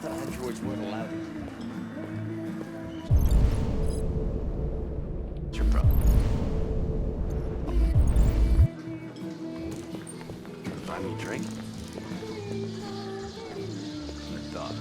thought androids weren't allowed. What's your problem? Buy me a drink? A dog.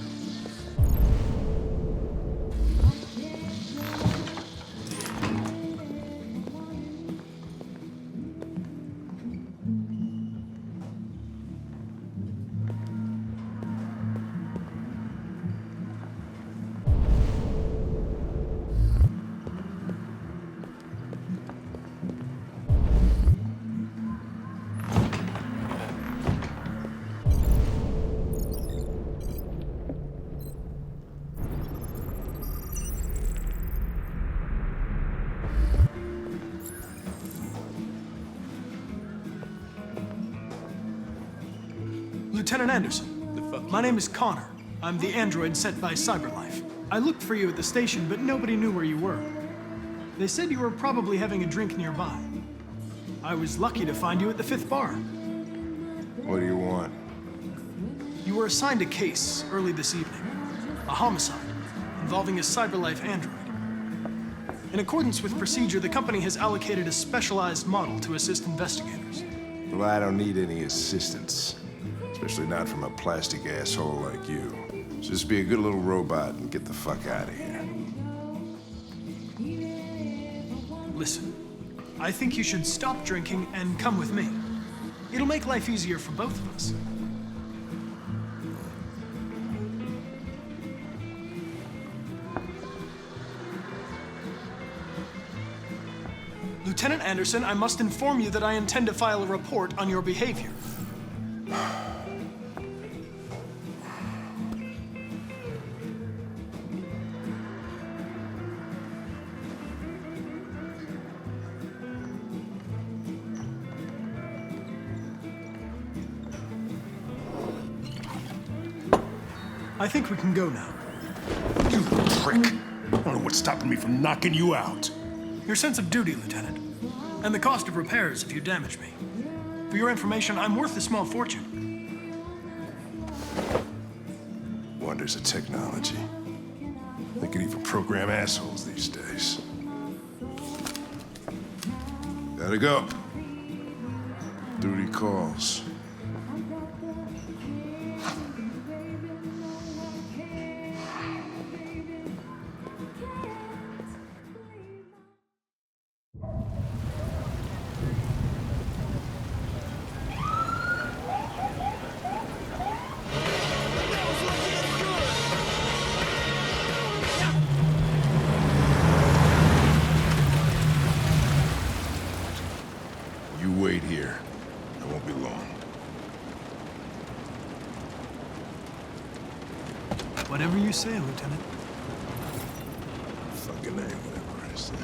Lieutenant Anderson, my name is Connor. I'm the android sent by CyberLife. I looked for you at the station, but nobody knew where you were. They said you were probably having a drink nearby. I was lucky to find you at the 5th bar. What do you want? You were assigned a case early this evening. A homicide involving a CyberLife android. In accordance with procedure, the company has allocated a specialized model to assist investigators. Well, I don't need any assistance. Especially not from a plastic asshole like you. Just be a good little robot and get the fuck out of here. Listen, I think you should stop drinking and come with me. It'll make life easier for both of us. Lieutenant Anderson, I must inform you that I intend to file a report on your behavior. I think we can go now. You prick. I don't know what's stopping me from knocking you out. Your sense of duty, Lieutenant. And the cost of repairs if you damage me. For your information, I'm worth a small fortune. Wonders of technology. They can even program assholes these days. Gotta go. Duty calls. You wait here. I won't be long. Whatever you say, Lieutenant. Fucking name, whatever I say.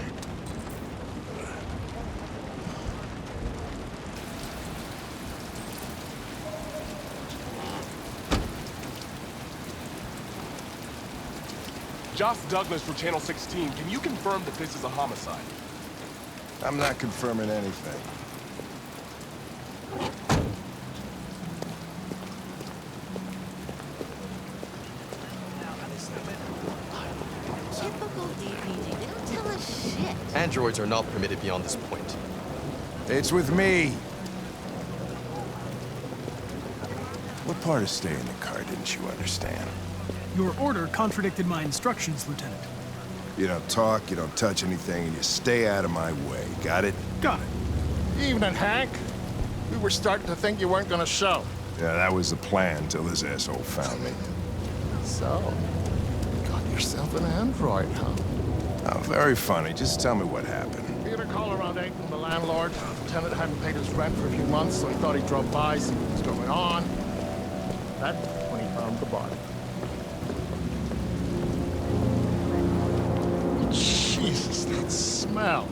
Josh Douglas for Channel 16. Can you confirm that this is a homicide? I'm not confirming anything. Typical DPD. They don't tell us shit. Androids are not permitted beyond this point. It's with me. What part of staying in the car didn't you understand? Your order contradicted my instructions, Lieutenant. You don't talk, you don't touch anything, and you stay out of my way. Got it? Got it. Evening, Hank. We were starting to think you weren't gonna show. Yeah, that was the plan till this asshole found me. So, you got yourself an android, huh? Oh, very funny. Just tell me what happened. He had a call around 8 from the landlord. The tenant hadn't paid his rent for a few months, so he thought he'd drop by, see what was going on. That's when he found the body. Jesus, that smell.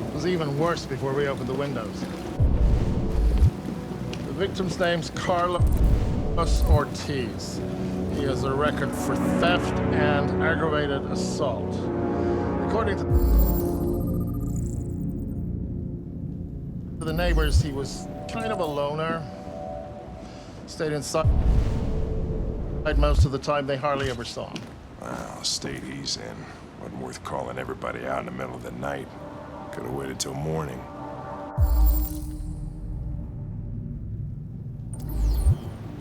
It was even worse before we opened the windows. The victim's name's Carlos Ortiz. He has a record for theft and aggravated assault. According to the neighbors, he was kind of a loner. Stayed inside most of the time, they hardly ever saw him. Well, state he's in. Wasn't worth calling everybody out in the middle of the night. Could have waited till morning.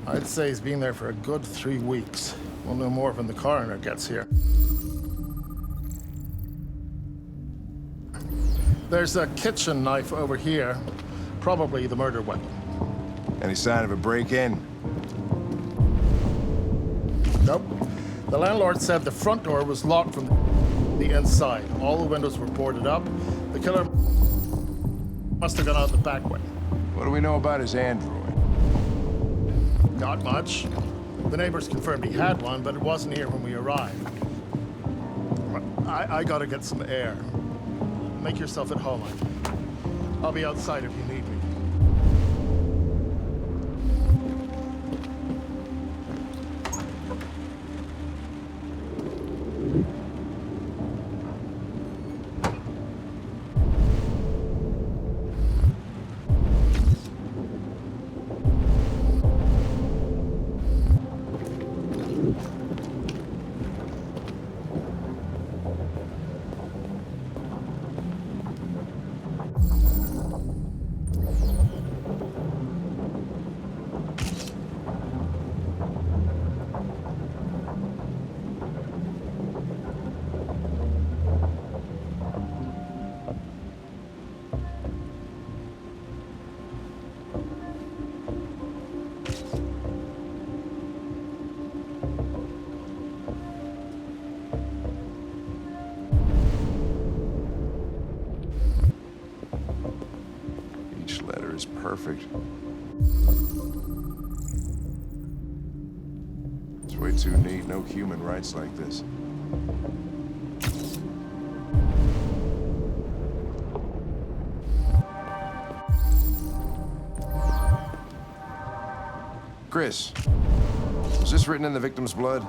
I'd say he's been there for a good 3 weeks. We'll know more when the coroner gets here. There's a kitchen knife over here. Probably the murder weapon. Any sign of a break-in? Nope. The landlord said the front door was locked from the inside. All the windows were boarded up. The killer must have gone out the back way. What do we know about his android? Not much. The neighbors confirmed he had one, but it wasn't here when we arrived. I gotta get some air. Make yourself at home. I'll be outside if you need me. Each letter is perfect. It's way too neat. No human writes like this. Chris, was this written in the victim's blood?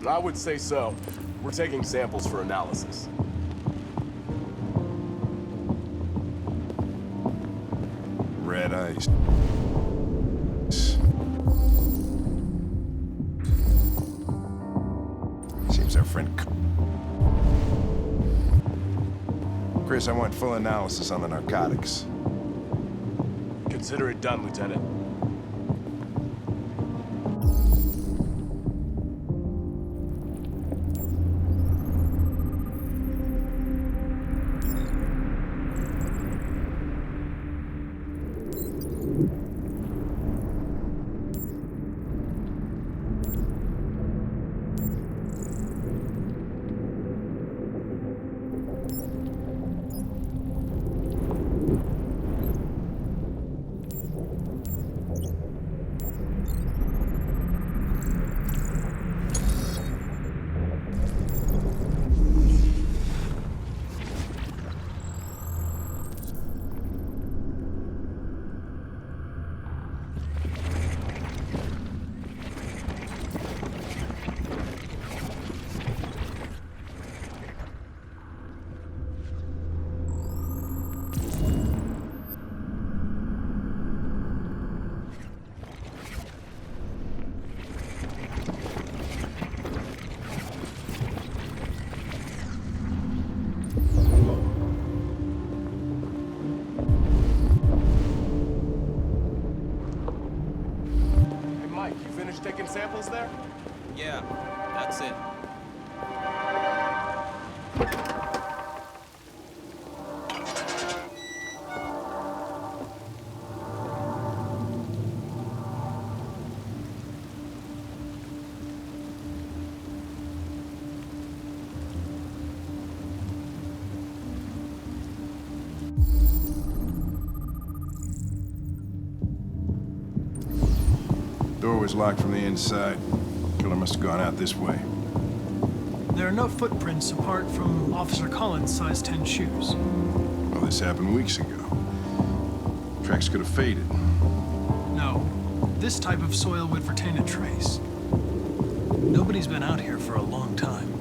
I would say so. We're taking samples for analysis. Red ice. Seems our friend... Chris, I want full analysis on the narcotics. Consider it done, Lieutenant. Taking samples there? Yeah, that's it. Door was locked from the inside. Killer must have gone out this way. There are no footprints apart from Officer Collins' size 10 shoes. Well, this happened weeks ago. Tracks could have faded. No, this type of soil would retain a trace. Nobody's been out here for a long time.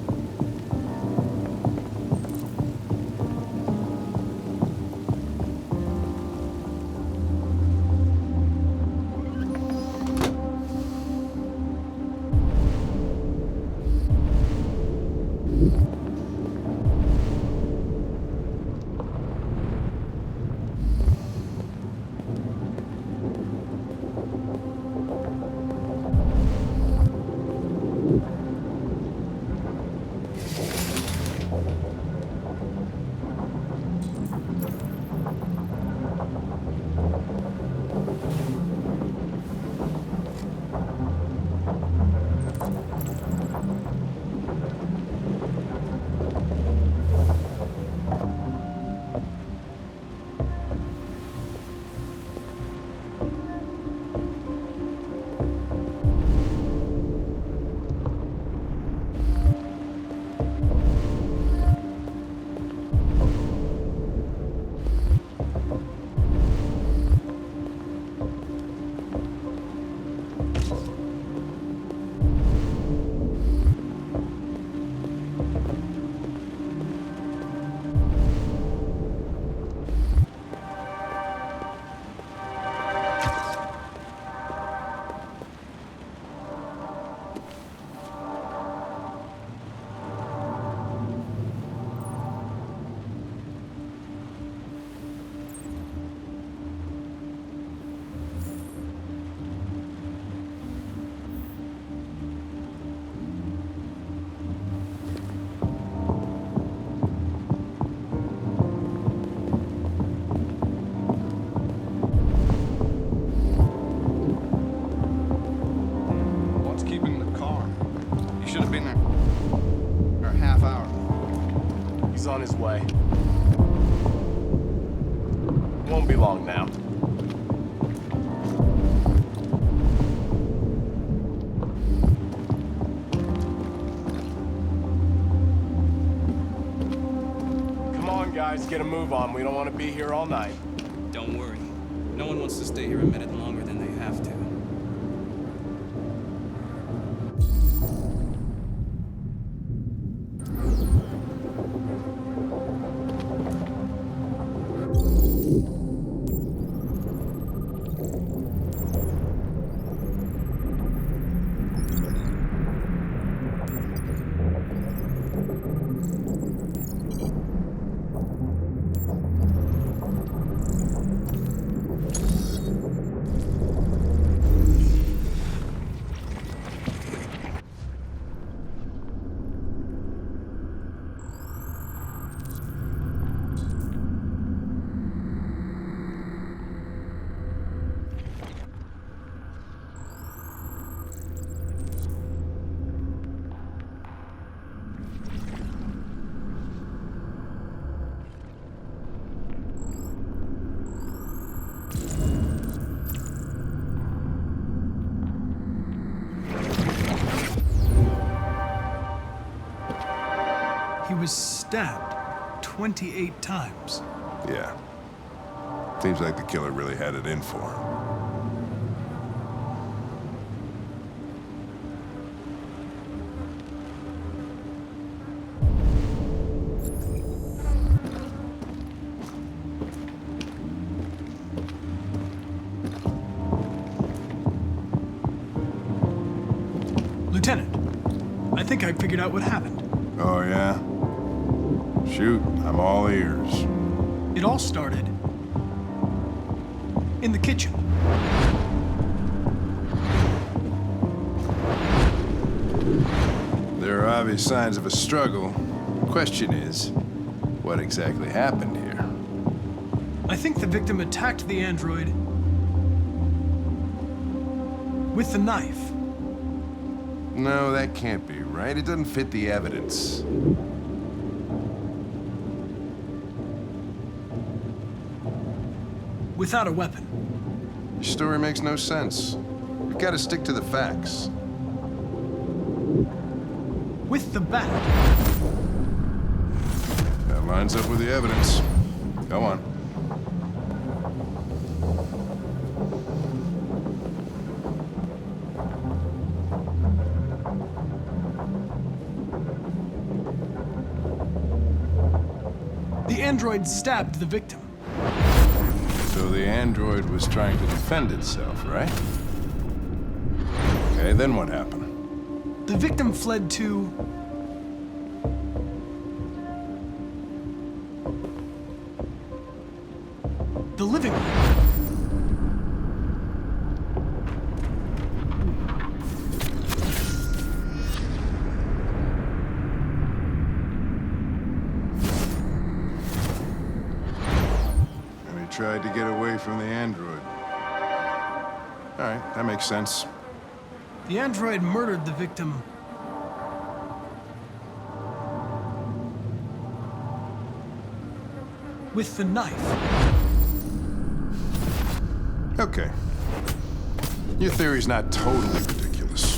He's on his way. Won't be long now. Come on, guys, get a move on. We don't want to be here all night. Don't worry. No one wants to stay here a minute longer than they have to. He was stabbed 28 times. Yeah. Seems like the killer really had it in for him. Lieutenant, I think I figured out what happened. Oh, yeah? Shoot, I'm all ears. It all started in the kitchen. There are obvious signs of a struggle. Question is, what exactly happened here? I think the victim attacked the android with the knife. No, that can't be right. It doesn't fit the evidence. Without a weapon. Your story makes no sense. We've got to stick to the facts. With the bat. That lines up with the evidence. Go on. android stabbed the victim. So the android was trying to defend itself, right? Okay, then what happened? The victim fled to... the living room. Tried to get away from the android. All right, that makes sense. The android murdered the victim with the knife. Okay. Your theory's not totally ridiculous,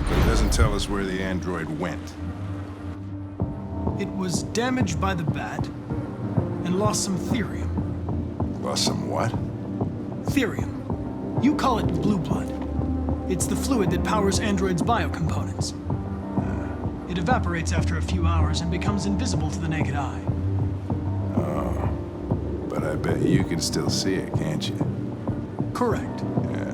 but it doesn't tell us where the android went. It was damaged by the bat and lost some therium. Lost some what? Therium. You call it blue blood. It's the fluid that powers androids' biocomponents. It evaporates after a few hours and becomes invisible to the naked eye. Oh. But I bet you can still see it, can't you? Correct. Yeah.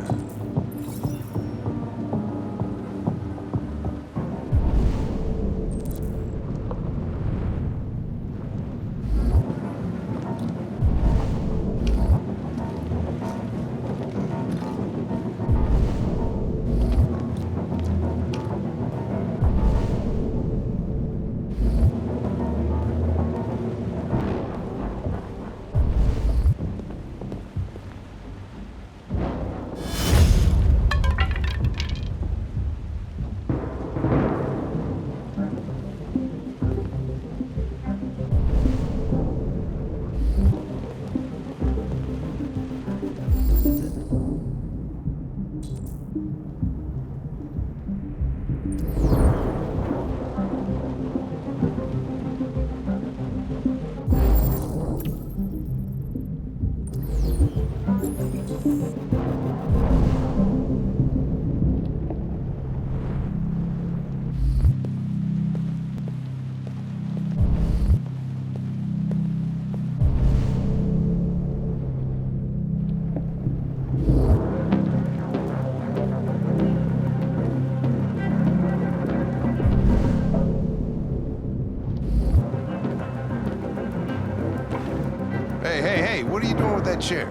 Hey, what are you doing with that chair?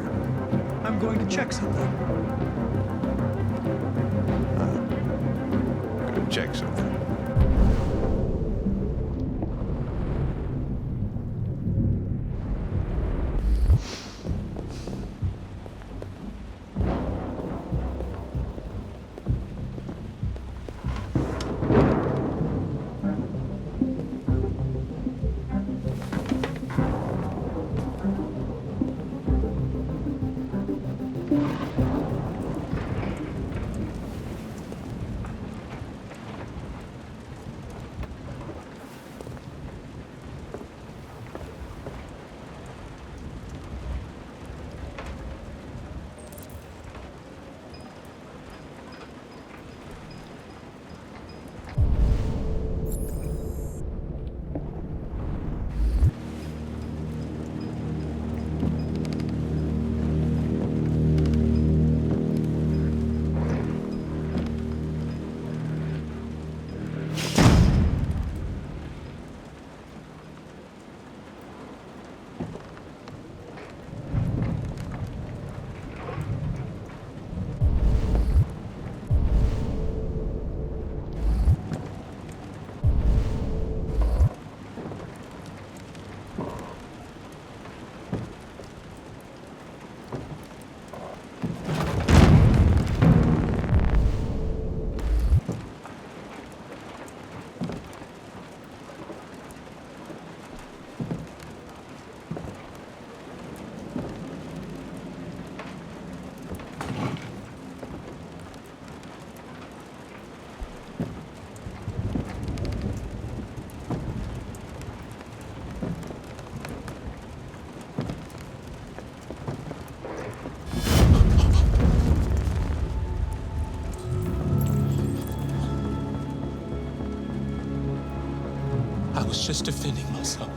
I'm going to check something. Gonna check something. I was just defending myself.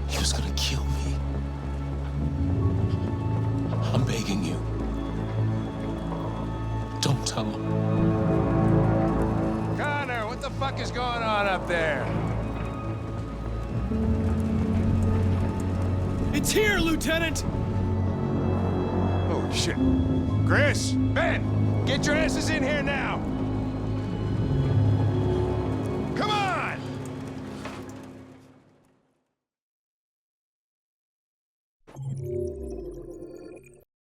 He was gonna kill me. I'm begging you. Don't tell him. Connor, what the fuck is going on up there? It's here, Lieutenant! Oh, shit. Chris, Ben, get your asses in here now! Come on!